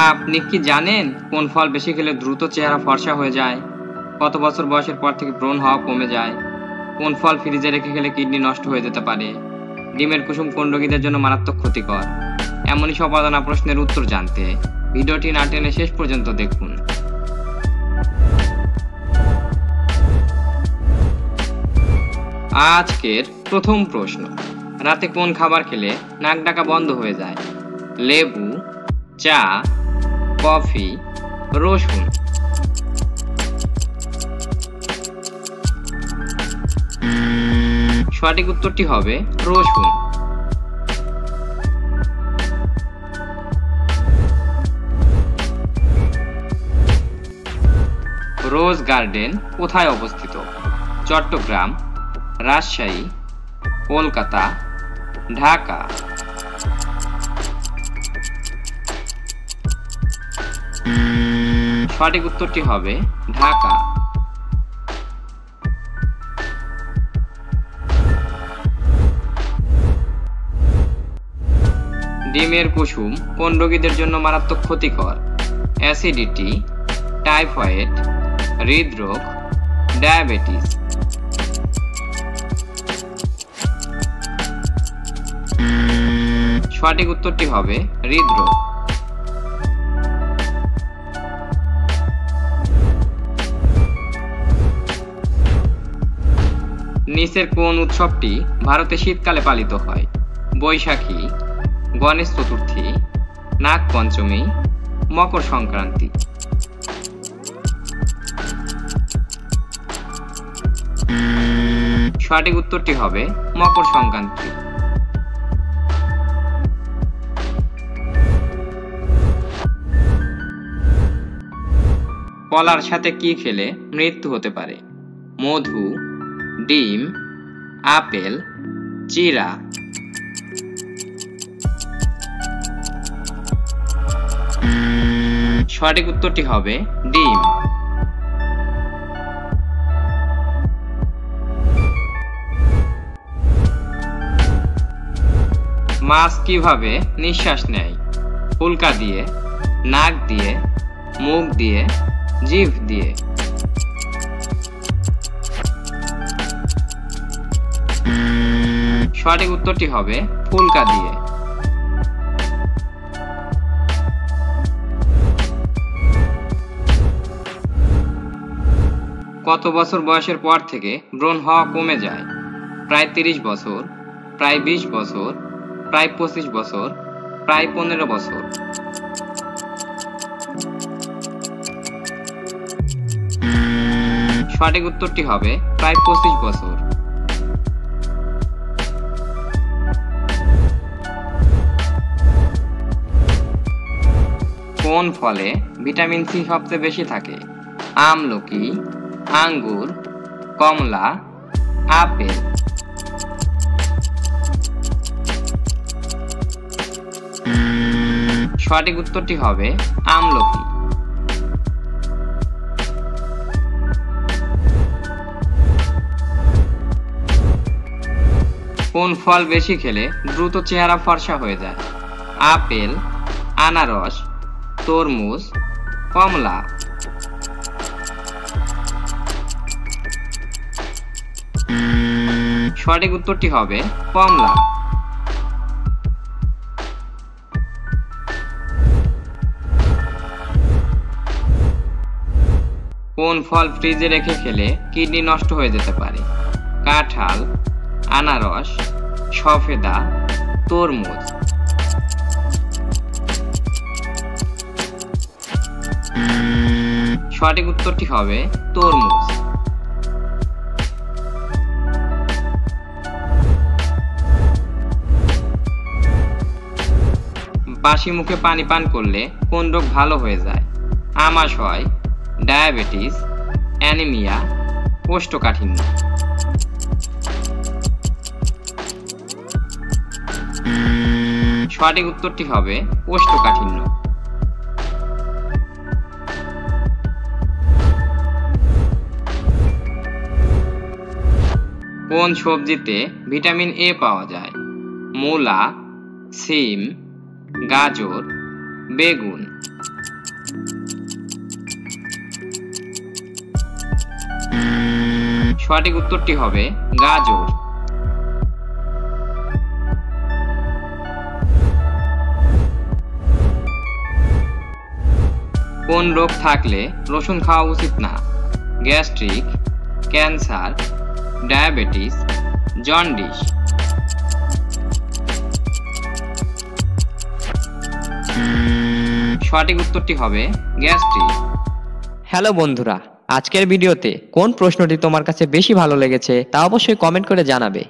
আপনি কি জানেন কোন ফল বেশি খেলে দ্রুত চেহারা ফর্সা হয়ে যায়? কত বছর বয়সের পর থেকে ব্রণ হওয়া কমে যায়? কোন ফল ফ্রিজে রেখে খেলে কিডনি নষ্ট হয়ে যেতে পারে? ডিমের কুসুম কোন রোগীদের জন্য মারাত্মক ক্ষতিকর? এমনই সব অজানা প্রশ্নের উত্তর জানতে ভিডিওটি না টেনে শেষ পর্যন্ত দেখুন। আজকের প্রথম প্রশ্ন, রাতে কোন খাবার খেলে নাক ডাকা বন্ধ হয়ে যায়? লেবু, চা, কফি, রসুন? সঠিক উত্তরটি হবে রসুন। রোজ গার্ডেন কোথায় অবস্থিত? চট্টগ্রাম, রাজশাহী, কলকাতা, ঢাকা? সঠিক উত্তরটি হবে ঢাকা। ডিমের কুসুম কোন রোগীদের জন্য মারাত্মক ক্ষতিকর? অ্যাসিডিটি, টাইফয়েড, হৃদরোগ, ডায়াবেটিস? সঠিক উত্তরটি হবে হৃদরোগ। নিচের কোন উৎসবটি ভারতে শীতকালে পালিত হয়? বৈশাখী, গণেশ চতুর্থী, নাগ পঞ্চমী, মকর সংক্রান্তি? সঠিক উত্তরটি হবে মকর সংক্রান্তি। কলার সাথে কি খেলে মৃত্যু হতে পারে? মধু, ডিম, আপেল, চিরা? সঠিক উত্তরটি হবে ডিম। মাছ কিভাবে নিঃশ্বাস নেয়? ফুলকা দিয়ে, নাক দিয়ে, মুখ দিয়ে, জিভ দিয়ে? সঠিক উত্তরটি হবে ফুলকা দিয়ে। কত বছর বয়সের পর থেকে ব্রণ হওয়া কমে যায়? প্রায় 30 বছর, প্রায় 20 বছর, প্রায় 25 বছর, প্রায় 15 বছর? সঠিক উত্তরটি হবে প্রায় 25 বছর। কোন ফলে ভিটামিন সি সবচেয়ে বেশি থাকে? আমলকি, আঙ্গুর, কমলা, আপেল? সঠিক উত্তরটি হবে আমলকি। কোন ফল বেশি খেলে দ্রুত চেহারা ফর্সা হয়ে যায়? আপেল, আনারস, তরমুজ, কমলা? সঠিক উত্তরটি হবে কমলা। কোন ফল ফ্রিজে রেখে খেলে কিডনি নষ্ট হয়ে যেতে পারে? কাঁঠাল, আনারস, সফেদা, তরমুজ? সঠিক উত্তরটি হবে তরমুজ। বাসি মুখে পানি পান করলে কোন রোগ ভালো হয়ে যায়? আমাশয়, ডায়াবেটিস, অ্যানিমিয়া, কোষ্ঠকাঠিন্য? সঠিক উত্তরটি হবে কোষ্ঠকাঠিন্য। কোন সবজিতে ভিটামিন এ পাওয়া যায়? মূলা, সিম, গাজর, বেগুন। সঠিক উত্তরটি হবে গাজর। কোন রোগ থাকলে রসুন খাওয়া উচিত না? Gastric, cancer, diabetes, jaundice. সঠিক উত্তরটি হবে গ্যাস্ট্রিক। হ্যালো বন্ধুরা, আজকের ভিডিওতে কোন প্রশ্নটি তোমার কাছে বেশি ভালো লেগেছে তা অবশ্যই কমেন্ট করে জানাবে।